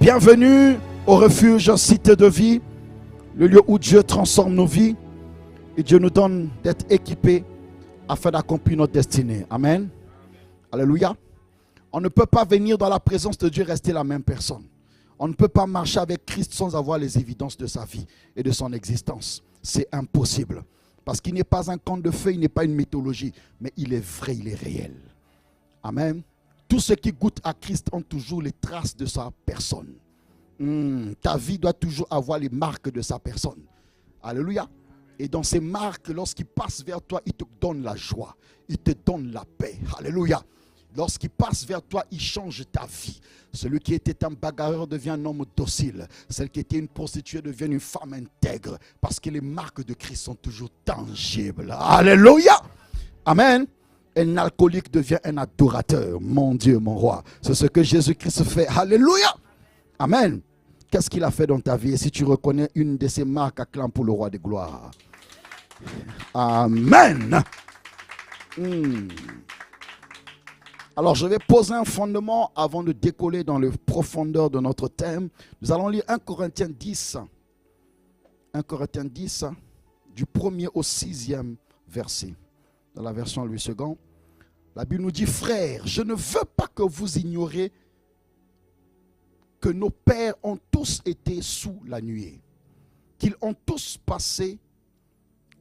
Bienvenue au refuge Cité de Vie, le lieu où Dieu transforme nos vies et Dieu nous donne d'être équipés afin d'accomplir notre destinée. Amen. Alléluia. On ne peut pas venir dans la présence de Dieu et rester la même personne. On ne peut pas marcher avec Christ sans avoir les évidences de sa vie et de son existence. C'est impossible. Parce qu'il n'est pas un conte de fées, il n'est pas une mythologie, mais il est vrai, il est réel. Amen. Tous ceux qui goûtent à Christ ont toujours les traces de sa personne. Ta vie doit toujours avoir les marques de sa personne. Alléluia. Et dans ces marques, lorsqu'il passe vers toi, il te donne la joie. Il te donne la paix. Alléluia. Lorsqu'il passe vers toi, il change ta vie. Celui qui était un bagarreur devient un homme docile. Celle qui était une prostituée devient une femme intègre. Parce que les marques de Christ sont toujours tangibles. Alléluia. Amen. Un alcoolique devient un adorateur. Mon Dieu, mon roi. C'est ce que Jésus-Christ fait. Alléluia. Amen. Qu'est-ce qu'il a fait dans ta vie? Et si tu reconnais une de ces marques, acclame pour le roi de gloire. Amen. Alors, je vais poser un fondement avant de décoller dans les profondeurs de notre thème. Nous allons lire 1 Corinthiens 10. 1 Corinthiens 10, du 1er au 6e verset. Dans la version Louis II. La Bible nous dit, frères, je ne veux pas que vous ignoriez que nos pères ont tous été sous la nuée, qu'ils ont tous passé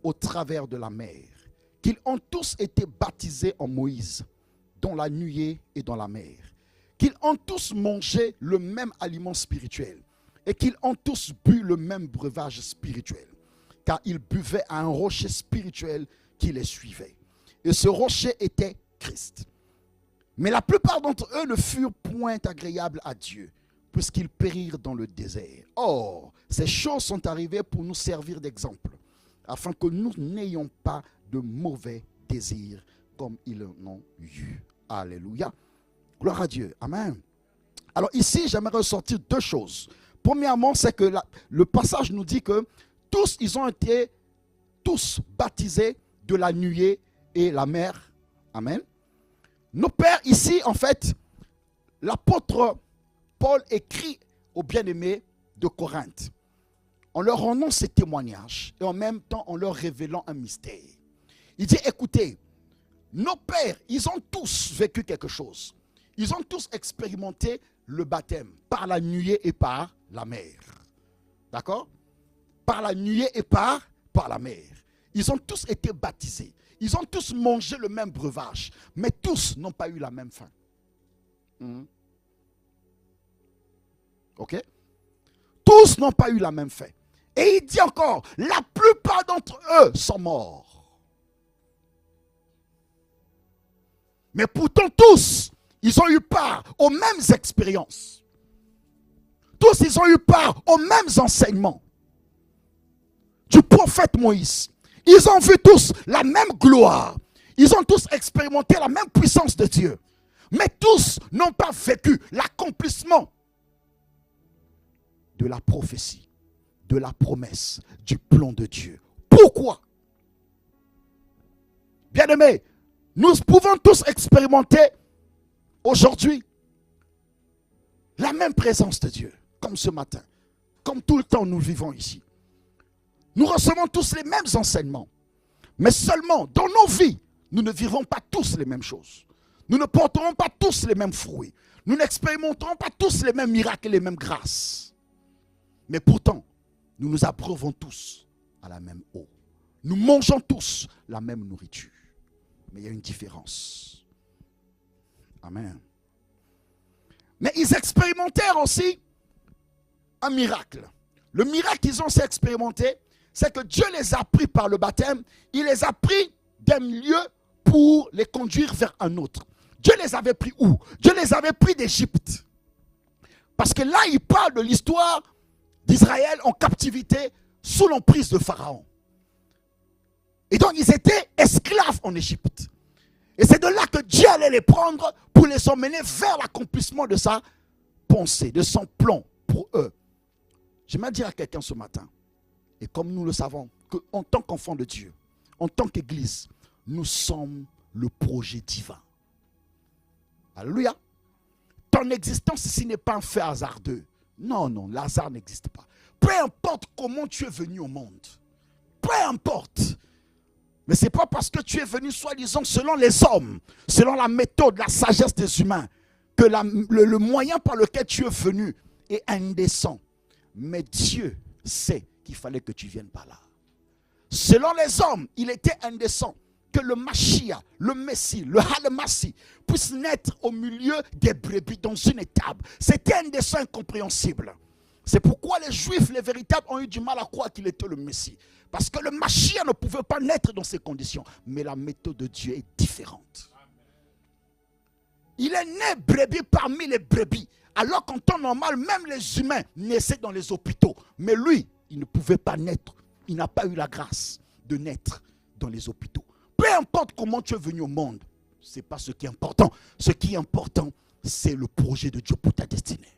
au travers de la mer, qu'ils ont tous été baptisés en Moïse, dans la nuée et dans la mer, qu'ils ont tous mangé le même aliment spirituel et qu'ils ont tous bu le même breuvage spirituel, car ils buvaient à un rocher spirituel qui les suivait. Et ce rocher était Christ. Mais la plupart d'entre eux ne furent point agréables à Dieu, puisqu'ils périrent dans le désert. Or, ces choses sont arrivées pour nous servir d'exemple, afin que nous n'ayons pas de mauvais désirs comme ils en ont eu. Alléluia. Gloire à Dieu. Amen. Alors ici, j'aimerais ressortir deux choses. Premièrement, c'est que le passage nous dit que tous, ils ont été tous baptisés de la nuée et la mer. Amen. Nos pères ici, en fait, l'apôtre Paul écrit aux bien-aimés de Corinthe en leur rendant ces témoignages et en même temps en leur révélant un mystère. Il dit, écoutez, nos pères, ils ont tous vécu quelque chose. Ils ont tous expérimenté le baptême par la nuée et par la mer. D'accord? Par la nuée et par la mer. Ils ont tous été baptisés. Ils ont tous mangé le même breuvage. Mais tous n'ont pas eu la même faim. Ok? Tous n'ont pas eu la même faim. Et il dit encore, la plupart d'entre eux sont morts. Mais pourtant tous, ils ont eu part aux mêmes expériences. Tous, ils ont eu part aux mêmes enseignements du prophète Moïse. Ils ont vu tous la même gloire. Ils ont tous expérimenté la même puissance de Dieu. Mais tous n'ont pas vécu l'accomplissement de la prophétie, de la promesse, du plan de Dieu. Pourquoi? Bien-aimés, nous pouvons tous expérimenter aujourd'hui la même présence de Dieu, comme ce matin, comme tout le temps nous vivons ici. Nous recevons tous les mêmes enseignements, mais seulement dans nos vies, nous ne vivons pas tous les mêmes choses. Nous ne porterons pas tous les mêmes fruits. Nous n'expérimenterons pas tous les mêmes miracles et les mêmes grâces. Mais pourtant, nous nous abreuvons tous à la même eau. Nous mangeons tous la même nourriture. Mais il y a une différence. Amen. Mais ils expérimentèrent aussi un miracle. Le miracle qu'ils ont expérimenté, c'est que Dieu les a pris par le baptême. Il les a pris d'un lieu pour les conduire vers un autre. Dieu les avait pris où? Dieu les avait pris d'Égypte. Parce que là, il parle de l'histoire d'Israël en captivité sous l'emprise de Pharaon. Et donc, ils étaient esclaves en Égypte. Et c'est de là que Dieu allait les prendre pour les emmener vers l'accomplissement de sa pensée, de son plan pour eux. J'aimerais dire à quelqu'un ce matin, et comme nous le savons, qu'en tant qu'enfants de Dieu, en tant qu'Église, nous sommes le projet divin. Alléluia. Ton existence ici n'est pas un fait hasardeux. Non, non, Lazare n'existe pas. Peu importe comment tu es venu au monde. Peu importe. Mais ce n'est pas parce que tu es venu, soi-disant, selon les hommes, selon la méthode, la sagesse des humains, que le moyen par lequel tu es venu est indécent. Mais Dieu sait qu'il fallait que tu viennes par là. Selon les hommes, il était indécent que le Mashiach, le Messie, le Halmassi puisse naître au milieu des brebis dans une étable. C'était indécent, incompréhensible. C'est pourquoi les Juifs, les véritables, ont eu du mal à croire qu'il était le Messie. Parce que le Mashiach ne pouvait pas naître dans ces conditions. Mais la méthode de Dieu est différente. Il est né brebis parmi les brebis. Alors qu'en temps normal, même les humains naissaient dans les hôpitaux. Mais lui, il ne pouvait pas naître. Il n'a pas eu la grâce de naître dans les hôpitaux. Peu importe comment tu es venu au monde, ce n'est pas ce qui est important. Ce qui est important, c'est le projet de Dieu pour ta destinée.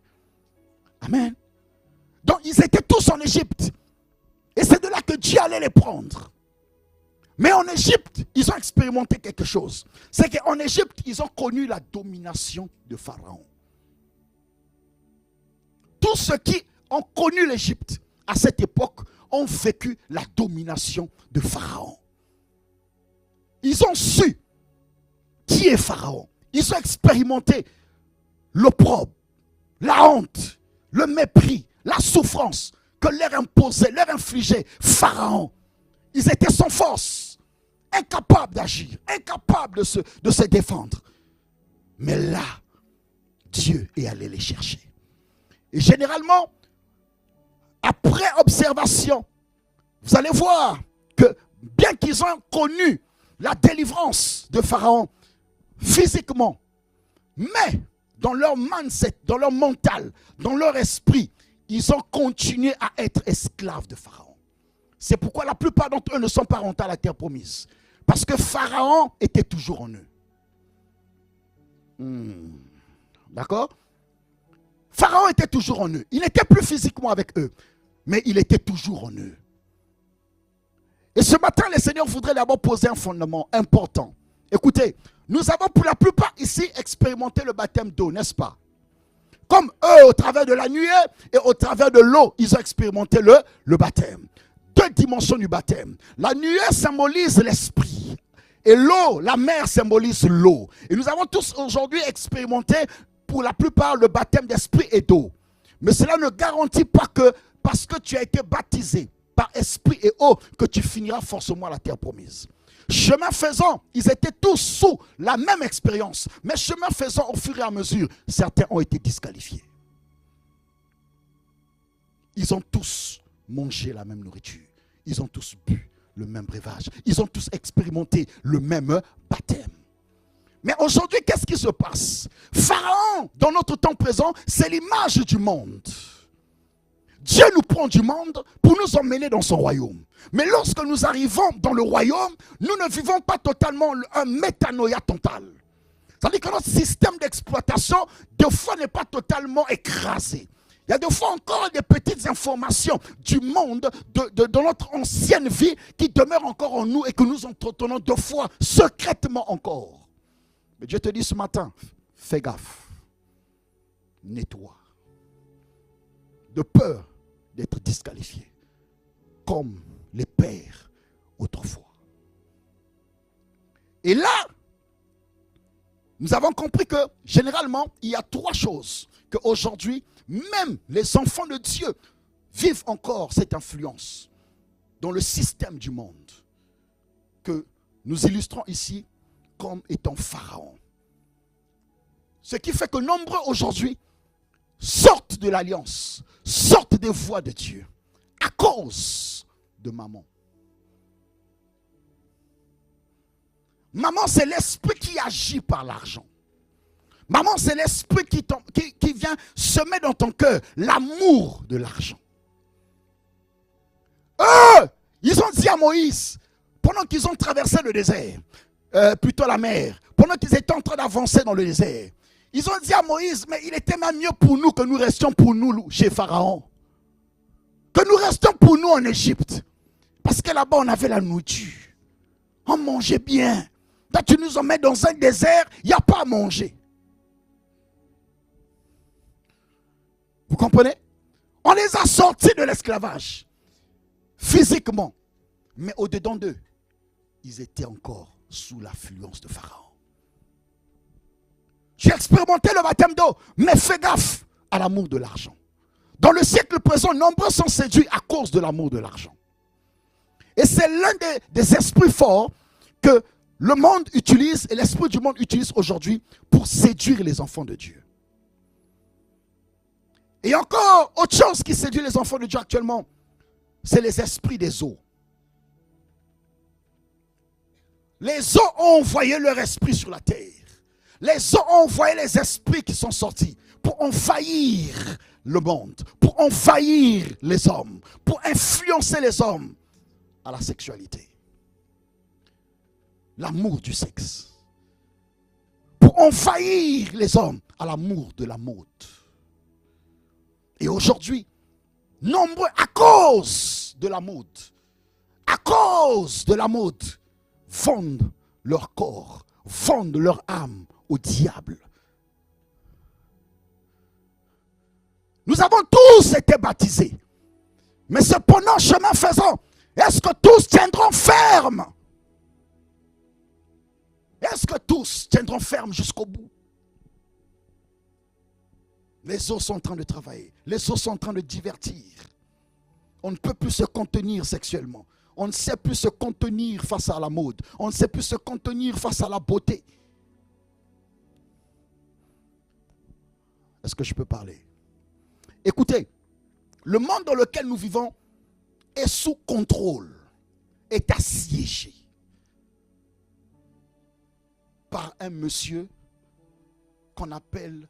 Amen. Donc, ils étaient tous en Égypte. Et c'est de là que Dieu allait les prendre. Mais en Égypte, ils ont expérimenté quelque chose. C'est qu'en Égypte, ils ont connu la domination de Pharaon. Tous ceux qui ont connu l'Égypte à cette époque ont vécu la domination de Pharaon. Ils ont su qui est Pharaon. Ils ont expérimenté l'opprobre, la honte, le mépris, la souffrance que leur imposait, leur infligeait Pharaon. Ils étaient sans force, incapables d'agir, incapables de se défendre. Mais là, Dieu est allé les chercher. Et généralement, après observation, vous allez voir que bien qu'ils ont connu la délivrance de Pharaon physiquement, mais dans leur mindset, dans leur mental, dans leur esprit, ils ont continué à être esclaves de Pharaon. C'est pourquoi la plupart d'entre eux ne sont pas rentrés à la terre promise. Parce que Pharaon était toujours en eux. D'accord? Pharaon était toujours en eux. Il n'était plus physiquement avec eux, mais il était toujours en eux. Et ce matin, le Seigneur voudrait d'abord poser un fondement important. Écoutez, nous avons pour la plupart ici expérimenté le baptême d'eau, n'est-ce pas? Comme eux, au travers de la nuée et au travers de l'eau, ils ont expérimenté le baptême. Deux dimensions du baptême. La nuée symbolise l'esprit. Et l'eau, la mer symbolise l'eau. Et nous avons tous aujourd'hui expérimenté pour la plupart le baptême d'esprit et d'eau. Mais cela ne garantit pas que parce que tu as été baptisé par esprit et eau, que tu finiras forcément la terre promise. Chemin faisant, ils étaient tous sous la même expérience. Mais chemin faisant, au fur et à mesure, certains ont été disqualifiés. Ils ont tous mangé la même nourriture. Ils ont tous bu le même breuvage. Ils ont tous expérimenté le même baptême. Mais aujourd'hui, qu'est-ce qui se passe? Pharaon, dans notre temps présent, c'est l'image du monde. Dieu nous prend du monde pour nous emmener dans son royaume. Mais lorsque nous arrivons dans le royaume, nous ne vivons pas totalement un métanoïa total. C'est-à-dire que notre système d'exploitation, des fois, n'est pas totalement écrasé. Il y a des fois encore des petites informations du monde, de notre ancienne vie, qui demeurent encore en nous et que nous entretenons des fois secrètement encore. Mais Dieu te dit ce matin, fais gaffe, nettoie, de peur d'être disqualifié, comme les pères autrefois. Et là, nous avons compris que généralement, il y a trois choses qu'aujourd'hui, même les enfants de Dieu vivent encore cette influence dans le système du monde que nous illustrons ici comme étant Pharaon. Ce qui fait que nombreux aujourd'hui sortent de l'alliance, sortent des voies de Dieu à cause de maman. Maman, c'est l'esprit qui agit par l'argent. Maman, c'est l'esprit qui vient semer dans ton cœur l'amour de l'argent. Eux, ils ont dit à Moïse, pendant qu'ils ont traversé le désert, plutôt la mer, pendant qu'ils étaient en train d'avancer dans le désert, ils ont dit à Moïse, mais il était même mieux pour nous que nous restions pour nous chez Pharaon. Que nous restions pour nous en Égypte. Parce que là-bas, on avait la nourriture. On mangeait bien. Là, tu nous emmènes dans un désert, il n'y a pas à manger. Vous comprenez? On les a sortis de l'esclavage, physiquement. Mais au-dedans d'eux, ils étaient encore sous l'influence de Pharaon. J'ai expérimenté le baptême d'eau, mais fais gaffe à l'amour de l'argent. Dans le siècle présent, nombreux sont séduits à cause de l'amour de l'argent. Et c'est l'un des esprits forts que le monde utilise et l'esprit du monde utilise aujourd'hui pour séduire les enfants de Dieu. Et encore autre chose qui séduit les enfants de Dieu actuellement, c'est les esprits des eaux. Les eaux ont envoyé leur esprit sur la terre. Les eaux ont envoyé les esprits qui sont sortis pour envahir le monde, pour envahir les hommes, pour influencer les hommes à la sexualité. L'amour du sexe. Pour envahir les hommes à l'amour de la mode. Et aujourd'hui, nombreux à cause de la mode, vendent leur corps, vendent leur âme au diable. Nous avons tous été baptisés. Mais cependant, chemin faisant, est-ce que tous tiendront ferme? Est-ce que tous tiendront ferme jusqu'au bout? Les eaux sont en train de travailler. Les eaux sont en train de divertir. On ne peut plus se contenir sexuellement. On ne sait plus se contenir face à la mode. On ne sait plus se contenir face à la beauté. Est-ce que je peux parler? Écoutez, le monde dans lequel nous vivons est sous contrôle, est assiégé par un monsieur qu'on appelle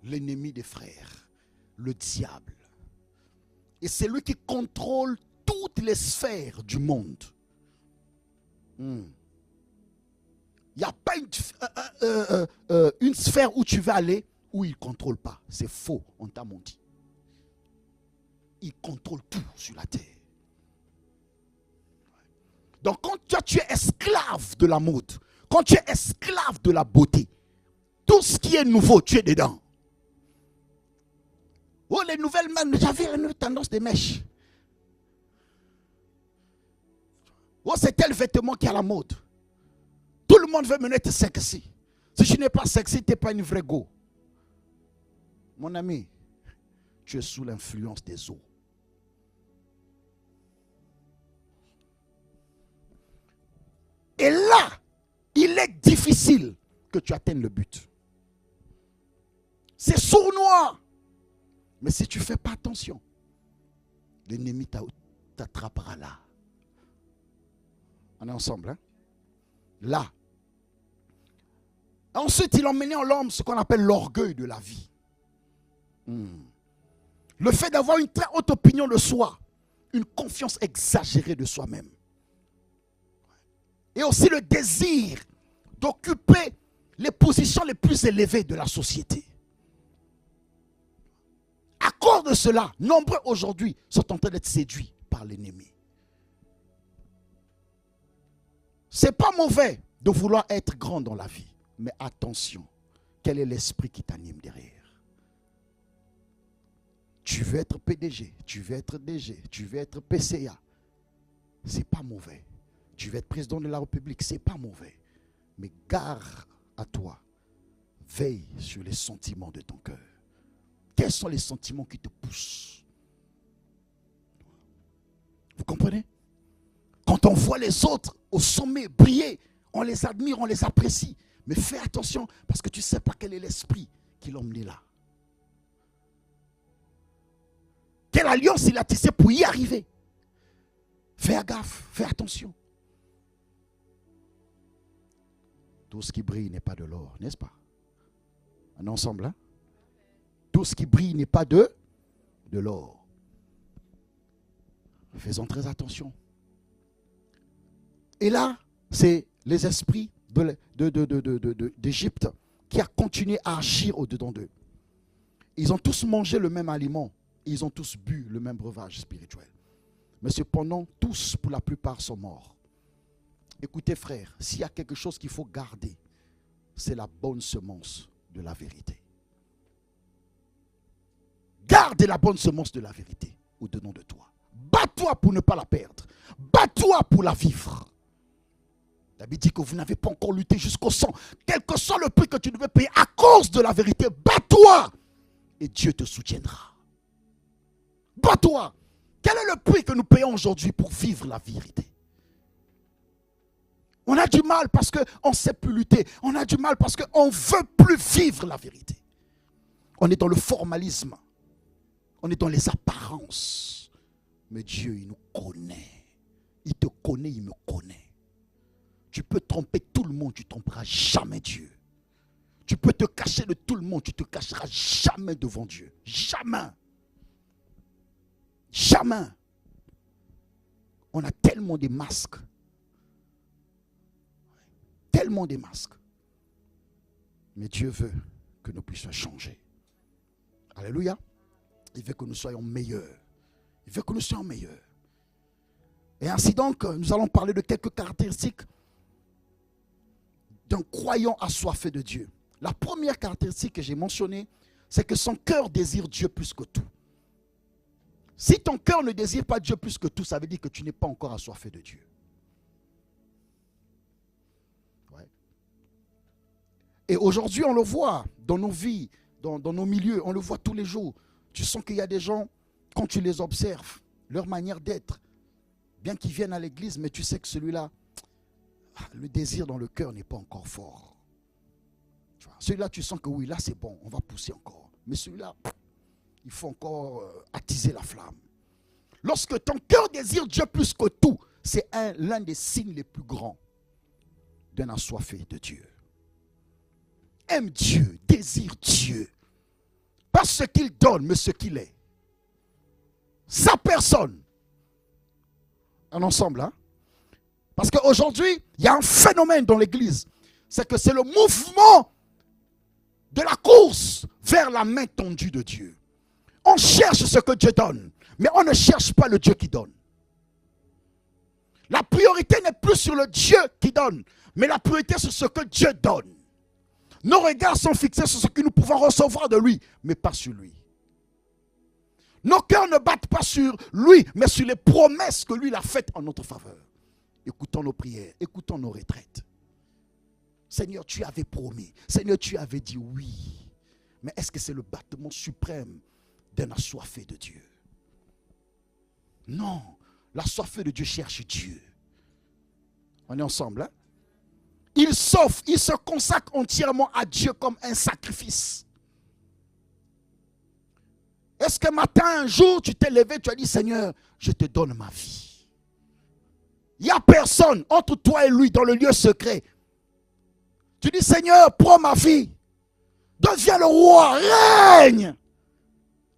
l'ennemi des frères, le diable. Et c'est lui qui contrôle toutes les sphères du monde. Il n'y a pas une sphère où tu vas aller où il ne contrôle pas. C'est faux, on t'a menti. Il contrôle tout sur la terre. Donc quand toi, tu es esclave de la mode, quand tu es esclave de la beauté, tout ce qui est nouveau, tu es dedans. Oh, les nouvelles mèches, j'avais une tendance des mèches. Oh, c'est tel vêtement qui est à la mode. Tout le monde veut me être sexy. Si tu n'es pas sexy, tu n'es pas une vraie go. Mon ami, tu es sous l'influence des eaux. Et là, il est difficile que tu atteignes le but. C'est sournois. Mais si tu ne fais pas attention, l'ennemi t'attrapera là. On est ensemble, hein? Là. Ensuite, il emmenait en l'homme ce qu'on appelle l'orgueil de la vie. Le fait d'avoir une très haute opinion de soi, une confiance exagérée de soi-même. Et aussi le désir d'occuper les positions les plus élevées de la société. À cause de cela, nombreux aujourd'hui sont en train d'être séduits par l'ennemi. Ce n'est pas mauvais de vouloir être grand dans la vie. Mais attention, quel est l'esprit qui t'anime derrière? Tu veux être PDG, tu veux être DG, tu veux être PCA. Ce n'est pas mauvais. Tu veux être président de la République, ce n'est pas mauvais. Mais gare à toi. Veille sur les sentiments de ton cœur. Quels sont les sentiments qui te poussent? Vous comprenez? Quand on voit les autres au sommet briller, on les admire, on les apprécie. Mais fais attention parce que tu ne sais pas quel est l'esprit qui l'a emmené là. Quelle alliance il a tissé pour y arriver. Fais gaffe, fais attention. Tout ce qui brille n'est pas de l'or, n'est-ce pas? On est ensemble, hein? Tout ce qui brille n'est pas de l'or. Faisons très attention. Et là, c'est les esprits d'Égypte qui a continué à agir au-dedans d'eux. Ils ont tous mangé le même aliment. Ils ont tous bu le même breuvage spirituel. Mais cependant, tous, pour la plupart, sont morts. Écoutez, frères, s'il y a quelque chose qu'il faut garder, c'est la bonne semence de la vérité. Garde la bonne semence de la vérité au-dedans de toi. Bats-toi pour ne pas la perdre. Bats-toi pour la vivre. La Bible dit que vous n'avez pas encore lutté jusqu'au sang. Quel que soit le prix que tu devais payer à cause de la vérité, bats-toi et Dieu te soutiendra. Bats-toi. Quel est le prix que nous payons aujourd'hui pour vivre la vérité? On a du mal parce qu'on ne sait plus lutter. On a du mal parce qu'on ne veut plus vivre la vérité. On est dans le formalisme. On est dans les apparences. Mais Dieu, il nous connaît. Il te connaît, il me connaît. Tu peux tromper tout le monde, tu ne tromperas jamais Dieu. Tu peux te cacher de tout le monde, tu ne te cacheras jamais devant Dieu. Jamais. Jamais. On a tellement de masques. Tellement de masques. Mais Dieu veut que nous puissions changer. Alléluia. Il veut que nous soyons meilleurs. Il veut que nous soyons meilleurs. Et ainsi donc, nous allons parler de quelques caractéristiques d'un croyant assoiffé de Dieu. La première caractéristique que j'ai mentionnée, c'est que son cœur désire Dieu plus que tout. Si ton cœur ne désire pas Dieu plus que tout, ça veut dire que tu n'es pas encore assoiffé de Dieu. Ouais. Et aujourd'hui, on le voit dans nos vies, dans nos milieux, on le voit tous les jours. Tu sens qu'il y a des gens, quand tu les observes, leur manière d'être, bien qu'ils viennent à l'église, mais tu sais que celui-là, le désir dans le cœur n'est pas encore fort. Celui-là, tu sens que oui, là c'est bon, on va pousser encore. Mais celui-là, il faut encore attiser la flamme. Lorsque ton cœur désire Dieu plus que tout, c'est l'un des signes les plus grands d'un assoiffé de Dieu. Aime Dieu, désire Dieu. Pas ce qu'il donne, mais ce qu'il est. Sa personne. Un ensemble, hein? Parce qu'aujourd'hui, il y a un phénomène dans l'église. C'est que c'est le mouvement de la course vers la main tendue de Dieu. On cherche ce que Dieu donne, mais on ne cherche pas le Dieu qui donne. La priorité n'est plus sur le Dieu qui donne, mais la priorité sur ce que Dieu donne. Nos regards sont fixés sur ce que nous pouvons recevoir de lui, mais pas sur lui. Nos cœurs ne battent pas sur lui, mais sur les promesses que lui a faites en notre faveur. Écoutons nos prières, écoutons nos retraites. Seigneur, tu avais promis. Seigneur, tu avais dit oui. Mais est-ce que c'est le battement suprême d'un assoiffé de Dieu? Non. L'assoiffé de Dieu cherche Dieu. On est ensemble, hein? Il s'offre, il se consacre entièrement à Dieu comme un sacrifice. Est-ce que matin, un jour, tu t'es levé, tu as dit, Seigneur, je te donne ma vie. Il n'y a personne entre toi et lui dans le lieu secret. Tu dis, Seigneur, prends ma vie. Deviens le roi, règne.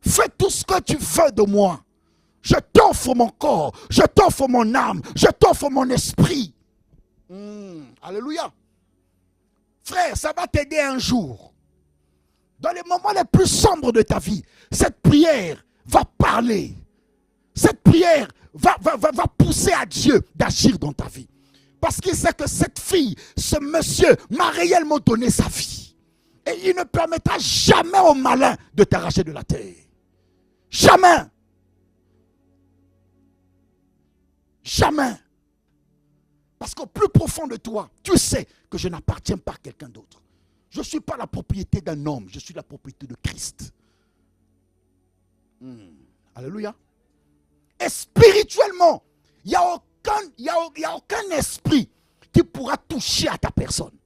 Fais tout ce que tu veux de moi. Je t'offre mon corps, je t'offre mon âme, je t'offre mon esprit. Alléluia. Frère, ça va t'aider un jour. Dans les moments les plus sombres de ta vie, cette prière va parler. Cette prière va pousser à Dieu d'agir dans ta vie. Parce qu'il sait que cette fille, ce monsieur, m'a réellement donné sa vie. Et il ne permettra jamais au malin de t'arracher de la terre. Jamais. Jamais. Parce qu'au plus profond de toi, tu sais que je n'appartiens pas à quelqu'un d'autre. Je ne suis pas la propriété d'un homme, je suis la propriété de Christ. Alléluia. Et spirituellement, il n'y a aucun esprit qui pourra toucher à ta personne.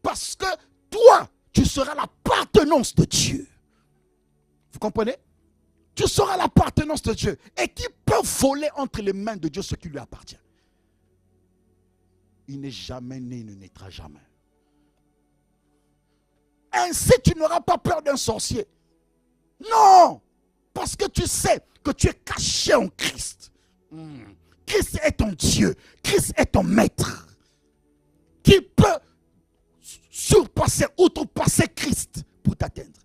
Parce que toi, tu seras l'appartenance de Dieu. Vous comprenez? Tu seras l'appartenance de Dieu. Et qui peut voler entre les mains de Dieu ce qui lui appartient? Il n'est jamais né, il ne naîtra jamais. Ainsi, tu n'auras pas peur d'un sorcier. Non! Parce que tu sais que tu es caché en Christ. Christ est ton Dieu. Christ est ton maître. Qui peut surpasser, outrepasser Christ pour t'atteindre?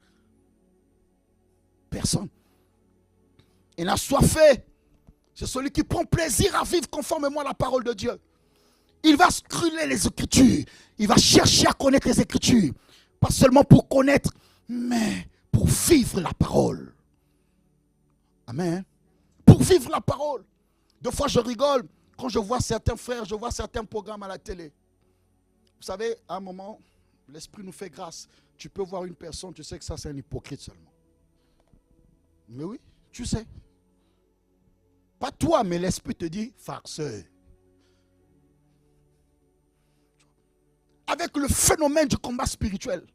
Personne. Et l'assoiffé, c'est celui qui prend plaisir à vivre conformément à la parole de Dieu. Il va scruter les Écritures. Il va chercher à connaître les Écritures. Pas seulement pour connaître, mais vivre la parole. Amen. Pour vivre la parole. Des fois, je rigole quand je vois certains frères, je vois certains programmes à la télé. Vous savez, à un moment, l'Esprit nous fait grâce. Tu peux voir une personne, tu sais que ça, c'est un hypocrite seulement. Mais oui, tu sais. Pas toi, mais l'Esprit te dit, farceur. Avec le phénomène du combat spirituel.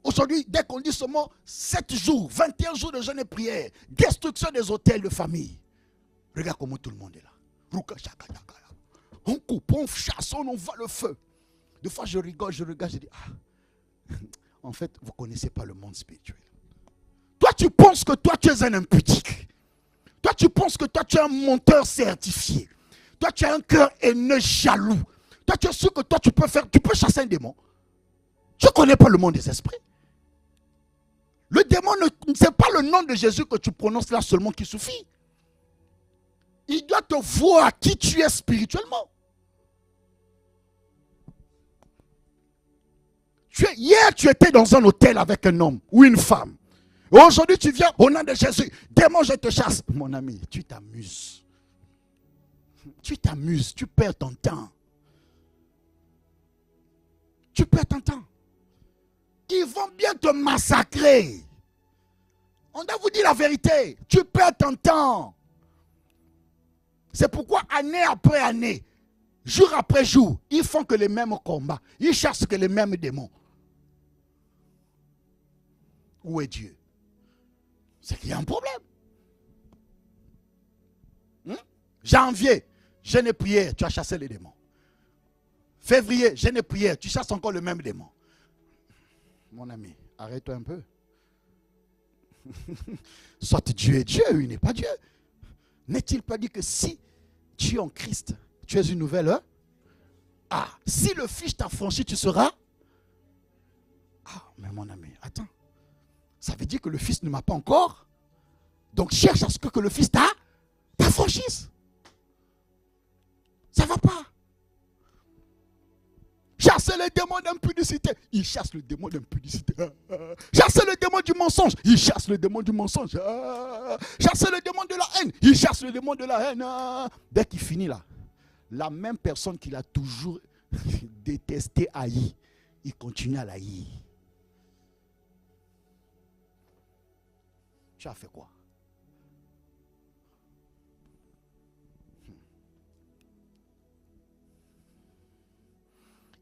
Aujourd'hui, dès qu'on dit ce mot, 7 jours, 21 jours de jeûne et prière, destruction des hôtels de famille. Regarde comment tout le monde est là. On coupe, on chasse, on envoie le feu. Des fois, je rigole, je regarde, je dis, en fait, vous ne connaissez pas le monde spirituel. Toi, tu penses que toi, tu es un impudique. Toi, tu penses que toi, tu es un menteur certifié. Toi, tu as un cœur haineux, jaloux. Toi, tu es sûr que toi, tu peux chasser un démon. Tu ne connais pas le monde des esprits. Le démon, ce n'est pas le nom de Jésus que tu prononces là seulement qui suffit. Il doit te voir qui tu es spirituellement. Hier, tu étais dans un hôtel avec un homme ou une femme. Aujourd'hui, tu viens au nom de Jésus. Démon, je te chasse. Mon ami, tu t'amuses. Tu t'amuses, tu perds ton temps. Tu perds ton temps. Ils vont bien te massacrer. On doit vous dire la vérité. Tu perds ton temps. C'est pourquoi année après année, jour après jour, ils font que les mêmes combats. Ils chassent que les mêmes démons. Où est Dieu? C'est qu'il y a un problème. Janvier, jeûne et prière, tu as chassé les démons. Février, jeûne et prière, tu chasses encore le même démon. Mon ami, arrête-toi un peu. Soit Dieu est Dieu, il n'est pas Dieu. N'est-il pas dit que si tu es en Christ, tu es une nouvelle? Si le Fils t'a franchi, tu seras? Mais mon ami, attends. Ça veut dire que le Fils ne m'a pas encore. Donc cherche à ce que le Fils t'a franchisse. Ça ne va pas. Chasser le démon d'impudicité. Il chasse le démon d'impudicité. Chasser le démon du mensonge. Il chasse le démon du mensonge. Chasser le démon de la haine. Il chasse le démon de la haine. Dès qu'il finit là, la même personne qu'il a toujours détesté, haï, il continue à l'haïr. Tu as fait quoi?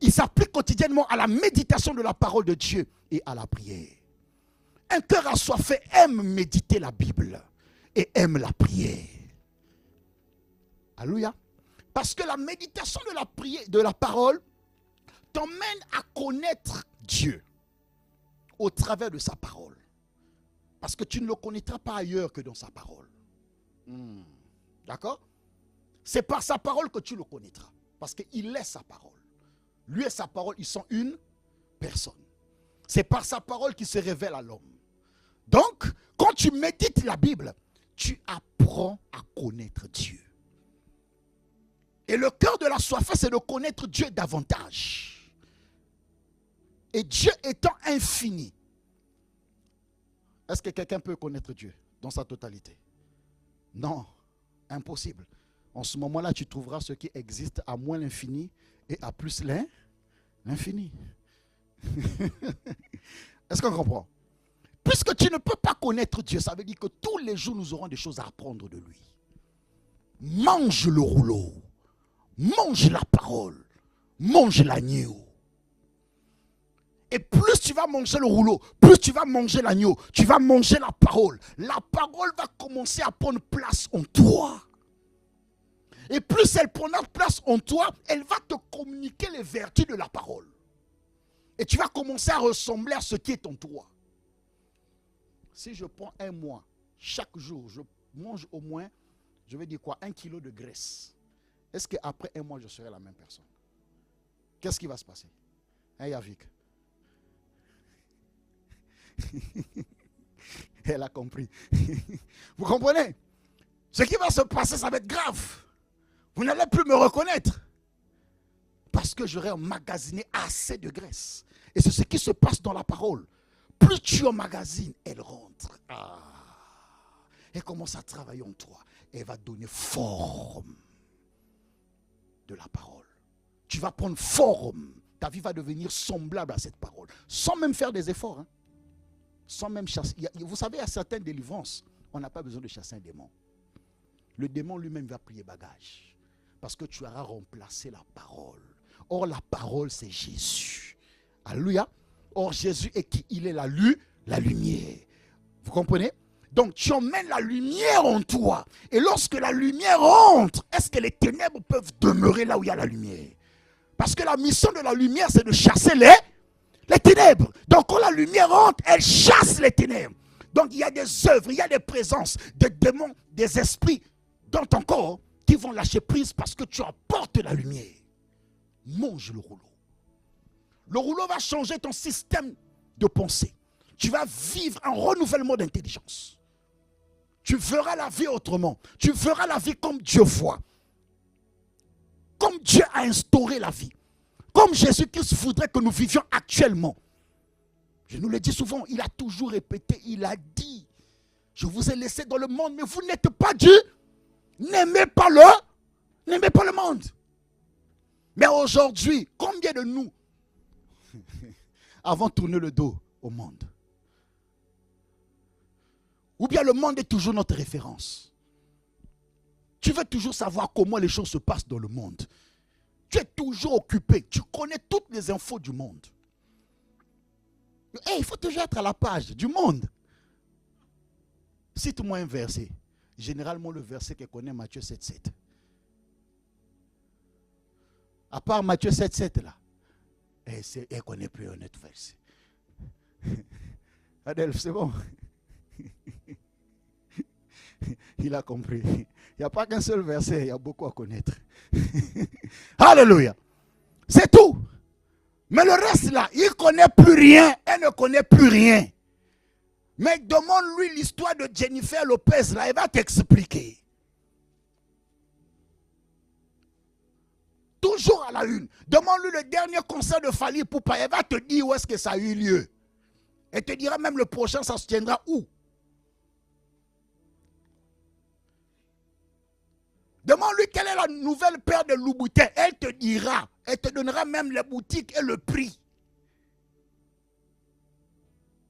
Il s'applique quotidiennement à la méditation de la parole de Dieu et à la prière. Un cœur assoiffé aime méditer la Bible et aime la prière. Alléluia. Parce que la méditation de la prière, de la parole, t'emmène à connaître Dieu au travers de sa parole. Parce que tu ne le connaîtras pas ailleurs que dans sa parole. D'accord? C'est par sa parole que tu le connaîtras. Parce qu'il est sa parole. Lui et sa parole, ils sont une personne. C'est par sa parole qu'il se révèle à l'homme. Donc, quand tu médites la Bible, tu apprends à connaître Dieu. Et le cœur de la soif, c'est de connaître Dieu davantage. Et Dieu étant infini. Est-ce que quelqu'un peut connaître Dieu dans sa totalité? Non, impossible. En ce moment-là, tu trouveras ce qui existe à moins l'infini et à plus l'infini. Est-ce qu'on comprend? Puisque tu ne peux pas connaître Dieu, ça veut dire que tous les jours, nous aurons des choses à apprendre de lui. Mange le rouleau. Mange la parole. Mange l'agneau. Et plus tu vas manger le rouleau, plus tu vas manger l'agneau, tu vas manger la parole. La parole va commencer à prendre place en toi. Et plus elle prendra place en toi, elle va te communiquer les vertus de la parole. Et tu vas commencer à ressembler à ce qui est en toi. Si je prends un mois, chaque jour, je mange au moins, je vais dire quoi, 1 kilo de graisse. Est-ce qu'après un mois, je serai la même personne? Qu'est-ce qui va se passer? Hein, Yavik? Elle a compris. Vous comprenez? Ce qui va se passer, ça va être grave. Vous n'allez plus me reconnaître. Parce que j'aurai emmagasiné assez de graisse. Et c'est ce qui se passe dans la parole. plus tu emmagasines, elle rentre. Elle commence à travailler en toi. Elle va donner forme de la parole. Tu vas prendre forme. Ta vie va devenir semblable à cette parole. Sans même faire des efforts. Hein. Sans même chasser. Vous savez, à certaines délivrances, on n'a pas besoin de chasser un démon. Le démon lui-même va plier bagage. Parce que tu auras remplacé la parole. Or, la parole, c'est Jésus. Alléluia. Or, Jésus est qui? Il est la lumière. Vous comprenez? Donc, tu emmènes la lumière en toi. Et lorsque la lumière entre, est-ce que les ténèbres peuvent demeurer là où il y a la lumière? Parce que la mission de la lumière, c'est de chasser les ténèbres. Donc, quand la lumière entre, elle chasse les ténèbres. Donc, il y a des œuvres, il y a des présences, des démons, des esprits dans ton corps qui vont lâcher prise parce que tu apportes la lumière. Mange le rouleau. Le rouleau va changer ton système de pensée. Tu vas vivre un renouvellement d'intelligence. Tu verras la vie autrement. Tu verras la vie comme Dieu voit. Comme Dieu a instauré la vie. Comme Jésus-Christ voudrait que nous vivions actuellement. Je nous le dis souvent, il a toujours répété, il a dit, je vous ai laissé dans le monde, mais vous n'êtes pas Dieu. N'aimez pas le monde. Mais aujourd'hui, combien de nous avons tourné le dos au monde? Ou bien le monde est toujours notre référence. Tu veux toujours savoir comment les choses se passent dans le monde. Tu es toujours occupé. Tu connais toutes les infos du monde. Il faut toujours être à la page du monde. Cite-moi un verset. Généralement, le verset que connaît Matthieu 7,7. À part Matthieu 7,7 là. Elle ne connaît plus un autre verset. Adèle, c'est bon. Il a compris. Il n'y a pas qu'un seul verset, il y a beaucoup à connaître. Alléluia. C'est tout. Mais le reste là, il ne connaît plus rien. Elle ne connaît plus rien. Mais demande-lui l'histoire de Jennifer Lopez là, elle va t'expliquer. Toujours à la une. Demande-lui le dernier concert de Fally Ipupa, elle va te dire où est-ce que ça a eu lieu. Elle te dira même le prochain, ça se tiendra où. Demande-lui quelle est la nouvelle paire de Louboutin. Elle te dira. Elle te donnera même les boutiques et le prix.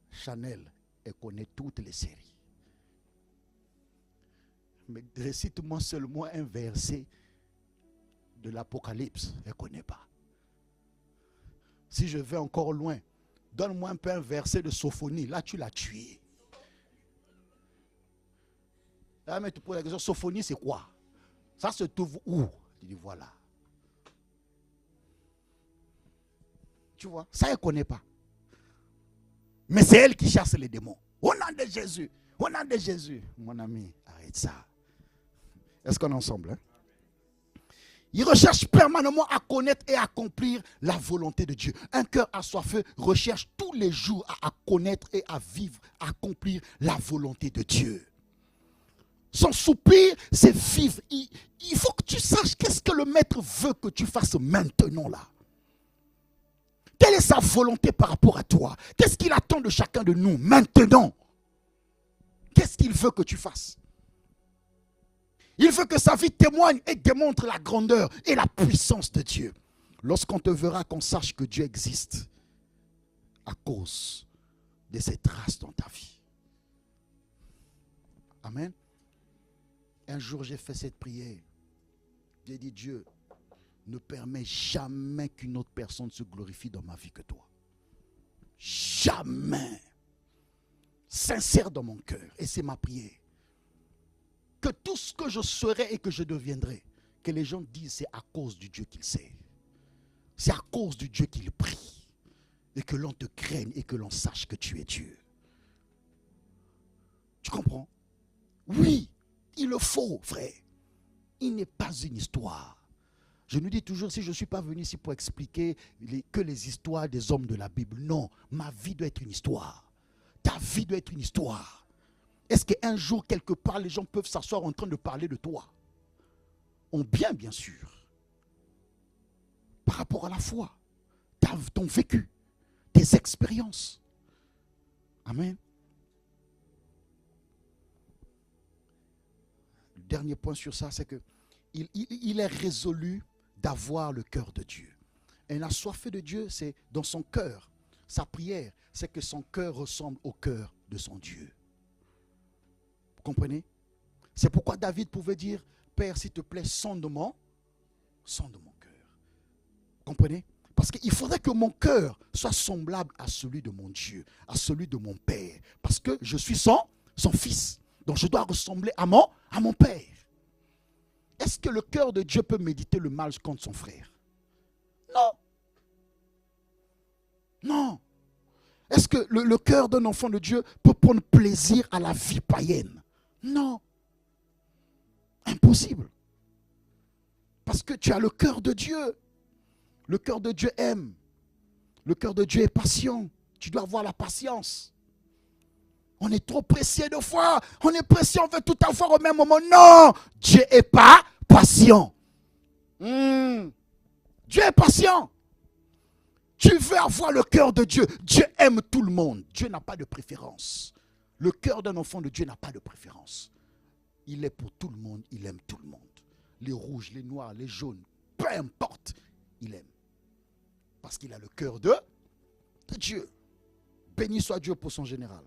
Chanel, elle connaît toutes les séries. Mais récite-moi seulement un verset de l'Apocalypse. Elle ne connaît pas. Si je vais encore loin, donne-moi un peu un verset de Sophonie. Là, tu l'as tué. Là, mais tu poses la question, Sophonie, c'est quoi? Ça se trouve où? Tu dis voilà. Tu vois, ça elle ne connaît pas. Mais c'est elle qui chasse les démons. Au nom de Jésus. Au nom de Jésus. Mon ami, arrête ça. Est-ce qu'on est ensemble? Hein? Il recherche permanemment à connaître et à accomplir la volonté de Dieu. Un cœur assoiffé recherche tous les jours à connaître et à vivre, à accomplir la volonté de Dieu. Son soupir, c'est vivre. Il faut que tu saches qu'est-ce que le maître veut que tu fasses maintenant là. Quelle est sa volonté par rapport à toi? Qu'est-ce qu'il attend de chacun de nous maintenant? Qu'est-ce qu'il veut que tu fasses? Il veut que sa vie témoigne et démontre la grandeur et la puissance de Dieu. Lorsqu'on te verra, qu'on sache que Dieu existe à cause de ces traces dans ta vie. Amen. Un jour, j'ai fait cette prière. J'ai dit, Dieu, ne permets jamais qu'une autre personne se glorifie dans ma vie que toi. Jamais. Sincère dans mon cœur. Et c'est ma prière. Que tout ce que je serai et que je deviendrai, que les gens disent, c'est à cause du Dieu qu'ils servent. C'est à cause du Dieu qu'ils prient. Et que l'on te craigne et que l'on sache que tu es Dieu. Tu comprends? Oui. Il le faut, frère. Il n'est pas une histoire. Je nous dis toujours, si je ne suis pas venu ici pour expliquer que les histoires des hommes de la Bible. Non, ma vie doit être une histoire. Ta vie doit être une histoire. Est-ce qu'un jour, quelque part, les gens peuvent s'asseoir en train de parler de toi? En bien, bien sûr. Par rapport à la foi, ton vécu, tes expériences. Amen. Le dernier point sur ça, c'est que il est résolu d'avoir le cœur de Dieu. Un assoiffé de Dieu, c'est dans son cœur. Sa prière, c'est que son cœur ressemble au cœur de son Dieu. Vous comprenez? C'est pourquoi David pouvait dire, Père, s'il te plaît, sonde mon cœur. Vous comprenez? Parce qu'il faudrait que mon cœur soit semblable à celui de mon Dieu, à celui de mon Père. Parce que je suis son fils. Donc je dois ressembler à mon Père. Est-ce que le cœur de Dieu peut méditer le mal contre son frère? Non. Non. Est-ce que le cœur d'un enfant de Dieu peut prendre plaisir à la vie païenne? Non. Impossible. Parce que tu as le cœur de Dieu. Le cœur de Dieu aime. Le cœur de Dieu est patient. Tu dois avoir la patience. On est trop pressé de fois. On est pressé, on veut tout avoir au même moment. Non, Dieu n'est pas patient. Dieu est patient. Tu veux avoir le cœur de Dieu. Dieu aime tout le monde. Dieu n'a pas de préférence. Le cœur d'un enfant de Dieu n'a pas de préférence. Il est pour tout le monde. Il aime tout le monde. Les rouges, les noirs, les jaunes, peu importe, il aime. Parce qu'il a le cœur de Dieu. Béni soit Dieu pour son général.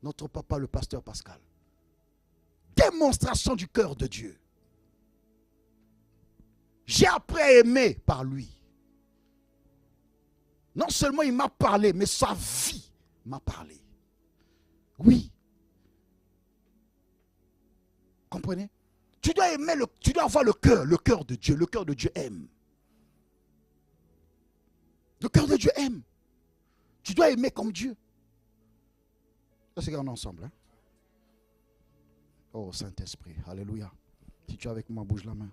Notre papa, le pasteur Pascal. Démonstration du cœur de Dieu. J'ai appris à aimer par lui. Non seulement il m'a parlé, mais sa vie m'a parlé. Oui. Comprenez? Tu dois aimer, tu dois avoir le cœur de Dieu. Le cœur de Dieu aime. Le cœur de Dieu aime. Tu dois aimer comme Dieu. Est-ce qu'on est ensemble? Hein? Oh Saint-Esprit, alléluia. Si tu es avec moi, bouge la main.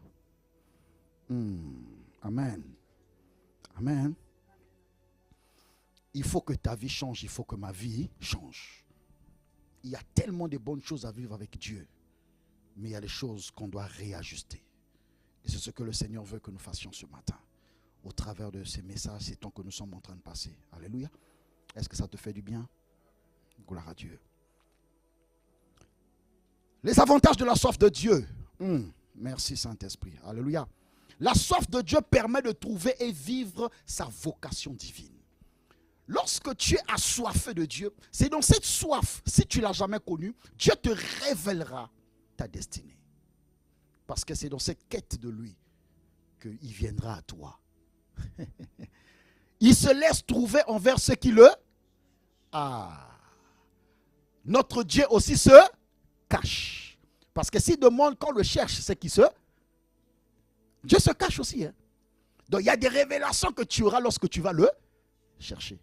Amen. Amen. Il faut que ta vie change, il faut que ma vie change. Il y a tellement de bonnes choses à vivre avec Dieu. Mais il y a des choses qu'on doit réajuster. Et c'est ce que le Seigneur veut que nous fassions ce matin. Au travers de ces messages, ces temps que nous sommes en train de passer. Alléluia. Est-ce que ça te fait du bien? Gloire à Dieu. Les avantages de la soif de Dieu. Merci Saint-Esprit. Alléluia. La soif de Dieu permet de trouver et vivre sa vocation divine. Lorsque tu es assoiffé de Dieu, c'est dans cette soif, si tu ne l'as jamais connue, Dieu te révélera ta destinée. Parce que c'est dans cette quête de lui qu'il viendra à toi. Il se laisse trouver envers ceux qui le... Notre Dieu aussi se cache. Parce que s'il demande qu'on le cherche, c'est qui se... Dieu se cache aussi. Hein? Donc il y a des révélations que tu auras lorsque tu vas le chercher.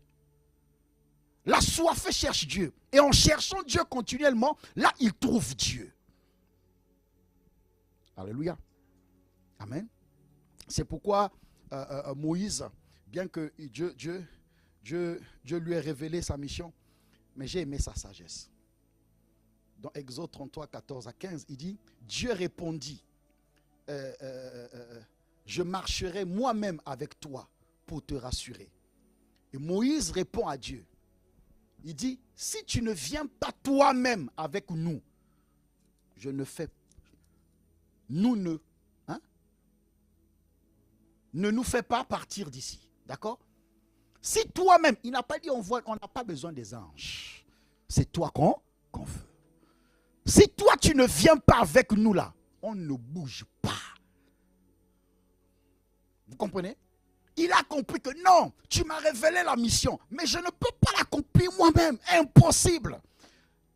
La soif cherche Dieu. Et en cherchant Dieu continuellement, là, il trouve Dieu. Alléluia. Amen. C'est pourquoi Moïse, bien que Dieu lui ait révélé sa mission, mais j'ai aimé sa sagesse. Dans Exode 33, 14 à 15, il dit, Dieu répondit, je marcherai moi-même avec toi pour te rassurer. Et Moïse répond à Dieu. Il dit, si tu ne viens pas toi-même avec nous, je ne fais, ne nous fais pas partir d'ici. D'accord? Si toi-même, il n'a pas dit on n'a pas besoin des anges. C'est toi qu'on veut. Si toi tu ne viens pas avec nous là, on ne bouge pas. Vous comprenez? Il a compris que non, tu m'as révélé la mission, mais je ne peux pas l'accomplir moi-même. Impossible.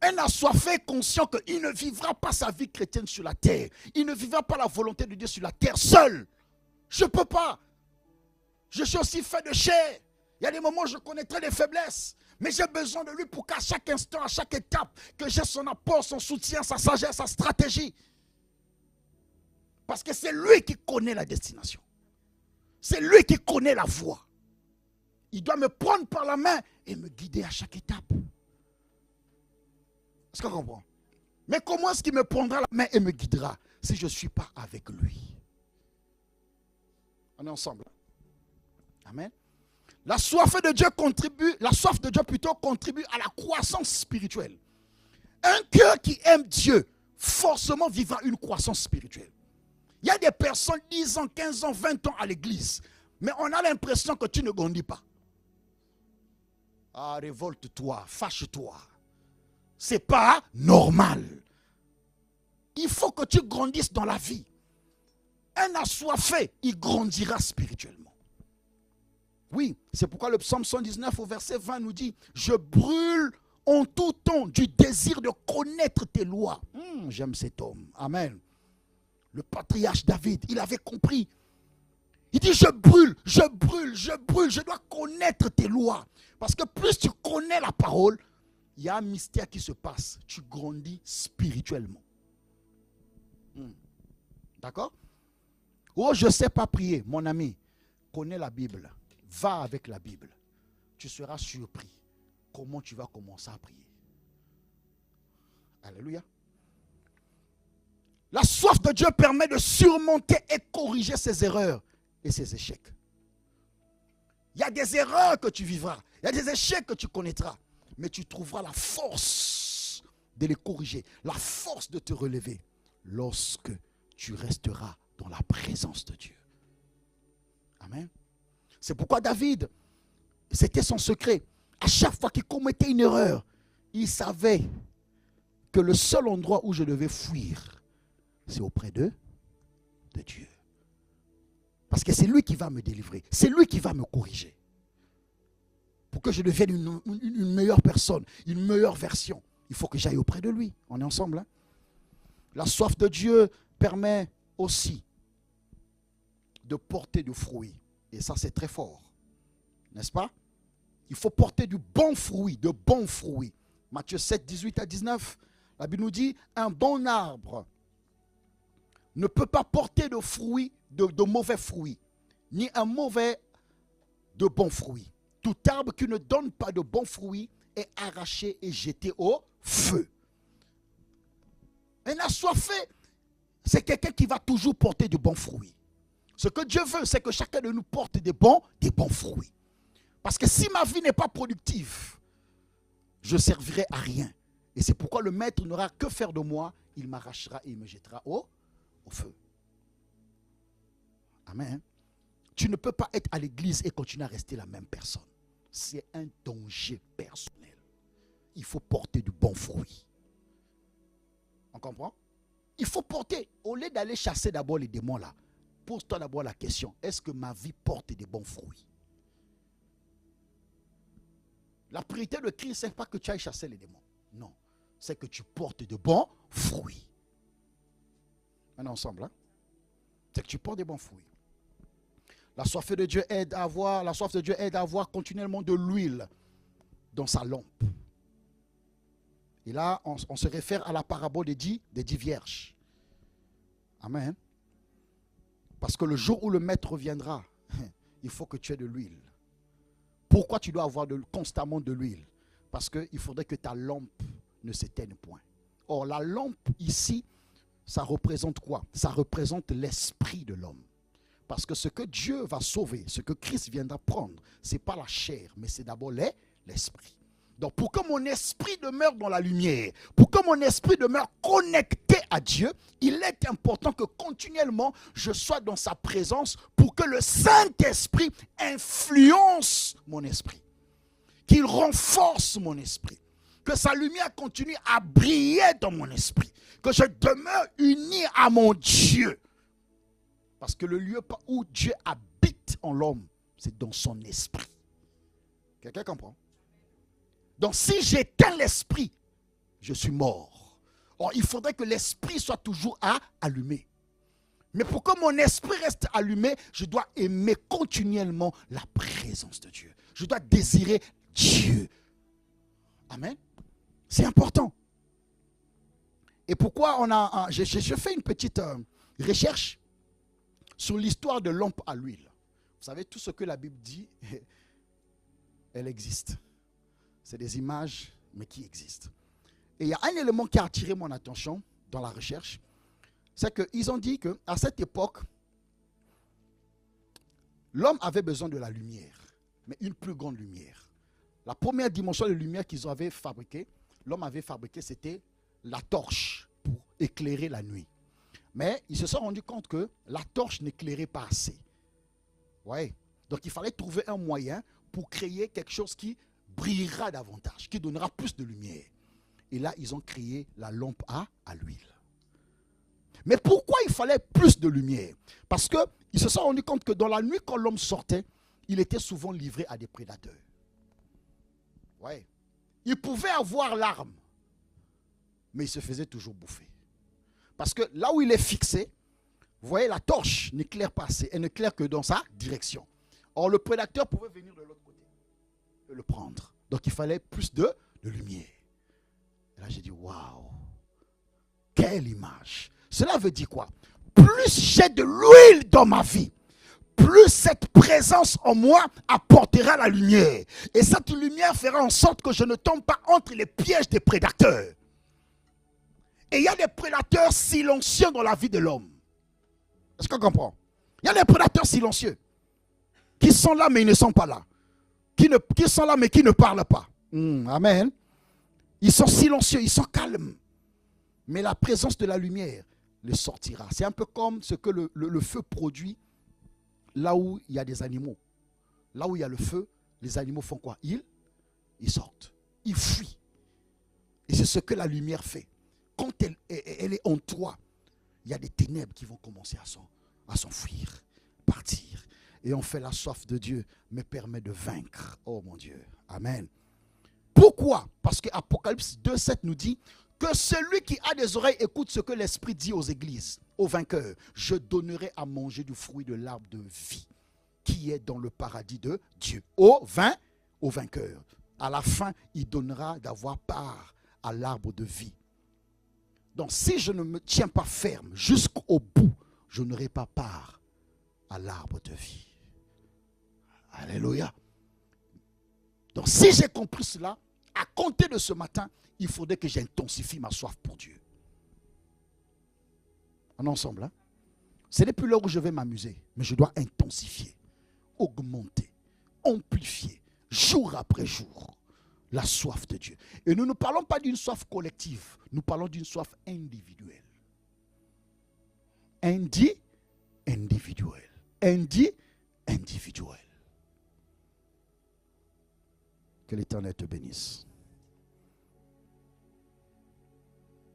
Un assoiffé est conscient qu'il ne vivra pas sa vie chrétienne sur la terre. Il ne vivra pas la volonté de Dieu sur la terre seul. Je ne peux pas. Je suis aussi fait de chair. Il y a des moments où je connaîtrai des faiblesses. Mais j'ai besoin de lui pour qu'à chaque instant, à chaque étape, que j'ai son apport, son soutien, sa sagesse, sa stratégie. Parce que c'est lui qui connaît la destination. C'est lui qui connaît la voie. Il doit me prendre par la main et me guider à chaque étape. Est-ce qu'on comprend? Mais comment est-ce qu'il me prendra la main et me guidera si je ne suis pas avec lui? On est ensemble. Amen. La soif de Dieu contribue à la croissance spirituelle. Un cœur qui aime Dieu, forcément vivra une croissance spirituelle. Il y a des personnes 10 ans, 15 ans, 20 ans à l'église, mais on a l'impression que tu ne grandis pas. Ah, révolte-toi, fâche-toi. C'est pas normal. Il faut que tu grandisses dans la vie. Un assoiffé, il grandira spirituellement. Oui, c'est pourquoi le psaume 119 au verset 20 nous dit « Je brûle en tout temps du désir de connaître tes lois. » J'aime cet homme. Amen. Le patriarche David, il avait compris. Il dit, je brûle, je dois connaître tes lois. Parce que plus tu connais la parole, il y a un mystère qui se passe. Tu grandis spirituellement. D'accord? Oh, je ne sais pas prier. Mon ami, connais la Bible. Va avec la Bible. Tu seras surpris. Comment tu vas commencer à prier? Alléluia. La soif de Dieu permet de surmonter et corriger ses erreurs et ses échecs. Il y a des erreurs que tu vivras. Il y a des échecs que tu connaîtras. Mais tu trouveras la force de les corriger. La force de te relever lorsque tu resteras dans la présence de Dieu. Amen. C'est pourquoi David, c'était son secret. À chaque fois qu'il commettait une erreur, il savait que le seul endroit où je devais fuir, c'est auprès de Dieu. Parce que c'est lui qui va me délivrer. C'est lui qui va me corriger. Pour que je devienne une meilleure personne, une meilleure version, il faut que j'aille auprès de lui. On est ensemble, hein? La soif de Dieu permet aussi de porter du fruit. Et ça, c'est très fort. N'est-ce pas? Il faut porter du bon fruit, de bons fruits. Matthieu 7, 18 à 19, la Bible nous dit, un bon arbre ne peut pas porter de fruits, de mauvais fruits, ni un mauvais de bons fruits. Tout arbre qui ne donne pas de bons fruits est arraché et jeté au feu. Un assoiffé, c'est quelqu'un qui va toujours porter de bons fruits. Ce que Dieu veut, c'est que chacun de nous porte des bons fruits. Parce que si ma vie n'est pas productive, je ne servirai à rien. Et c'est pourquoi le maître n'aura que faire de moi, il m'arrachera et il me jettera au feu. Amen. Tu ne peux pas être à l'église et continuer à rester la même personne. C'est un danger personnel. Il faut porter du bon fruit. On comprend? Il faut porter, au lieu d'aller chasser d'abord les démons là, pose-toi d'abord la question, est-ce que ma vie porte des bons fruits? La priorité de Christ, ce n'est pas que tu ailles chasser les démons. Non, c'est que tu portes de bons fruits. On est ensemble, hein? C'est que tu portes des bons fruits. La soif de Dieu aide à avoir continuellement de l'huile dans sa lampe. Et là, on se réfère à la parabole des 10 vierges. Amen. Parce que le jour où le maître viendra, il faut que tu aies de l'huile. Pourquoi tu dois avoir constamment de l'huile? Parce qu'il faudrait que ta lampe ne s'éteigne point. Or, la lampe ici, ça représente quoi? Ça représente l'esprit de l'homme. Parce que ce que Dieu va sauver, ce que Christ viendra prendre, ce n'est pas la chair, mais c'est d'abord l'esprit. Donc pour que mon esprit demeure dans la lumière, pour que mon esprit demeure connecté à Dieu, il est important que continuellement je sois dans sa présence pour que le Saint-Esprit influence mon esprit, qu'il renforce mon esprit, que sa lumière continue à briller dans mon esprit, que je demeure uni à mon Dieu. Parce que le lieu où Dieu habite en l'homme, c'est dans son esprit. Quelqu'un comprend? Donc si j'éteins l'esprit, je suis mort. Or, il faudrait que l'esprit soit toujours allumé. Mais pour que mon esprit reste allumé, je dois aimer continuellement la présence de Dieu. Je dois désirer Dieu. Amen. C'est important. Et pourquoi j'ai fait une petite recherche sur l'histoire de lampe à l'huile. Vous savez, tout ce que la Bible dit, elle existe. C'est des images, mais qui existent. Et il y a un élément qui a attiré mon attention dans la recherche, c'est qu'ils ont dit qu'à cette époque, l'homme avait besoin de la lumière. mais une plus grande lumière. La première dimension de lumière qu'ils avaient fabriquée, l'homme avait fabriqué, c'était la torche pour éclairer la nuit. Mais ils se sont rendus compte que la torche n'éclairait pas assez. Ouais. Donc il fallait trouver un moyen pour créer quelque chose qui brillera davantage, qui donnera plus de lumière. Et là, ils ont créé la lampe à l'huile. Mais pourquoi il fallait plus de lumière? Parce qu'ils se sont rendus compte que dans la nuit, quand l'homme sortait, il était souvent livré à des prédateurs. Ouais. Il pouvait avoir l'arme, mais il se faisait toujours bouffer. Parce que là où il est fixé, vous voyez, la torche n'éclaire pas assez, elle n'éclaire que dans sa direction. Or, le prédateur pouvait venir de l'autre côté et le prendre. Donc, il fallait plus de lumière. Et là, j'ai dit, waouh, quelle image. Cela veut dire quoi? Plus j'ai de l'huile dans ma vie, plus cette présence en moi apportera la lumière. Et cette lumière fera en sorte que je ne tombe pas entre les pièges des prédateurs. Et il y a des prédateurs silencieux dans la vie de l'homme. Est-ce qu'on comprend? Il y a des prédateurs silencieux qui sont là mais ils ne sont pas là. Qui sont là mais qui ne parlent pas. Amen. Ils sont silencieux, ils sont calmes. Mais la présence de la lumière les sortira. C'est un peu comme ce que le feu produit là où il y a des animaux. Là où il y a le feu, les animaux font quoi? Ils sortent. Ils fuient. Et c'est ce que la lumière fait. Quand elle est en toi, il y a des ténèbres qui vont commencer à s'enfuir, partir. Et on fait la soif de Dieu, me permet de vaincre. Oh mon Dieu. Amen. Pourquoi? Parce que Apocalypse 2,7 nous dit que celui qui a des oreilles écoute ce que l'Esprit dit aux églises, aux vainqueurs. Je donnerai à manger du fruit de l'arbre de vie qui est dans le paradis de Dieu. Aux vainqueurs. À la fin, il donnera d'avoir part à l'arbre de vie. Donc si je ne me tiens pas ferme jusqu'au bout, je n'aurai pas part à l'arbre de vie. Alléluia. Donc si j'ai compris cela, à compter de ce matin, il faudrait que j'intensifie ma soif pour Dieu. On est ensemble, hein? Ce n'est plus là où je vais m'amuser, mais je dois intensifier, augmenter, amplifier, jour après jour, la soif de Dieu. Et nous ne parlons pas d'une soif collective, nous parlons d'une soif individuelle. Individuelle. Que l'Éternel te bénisse.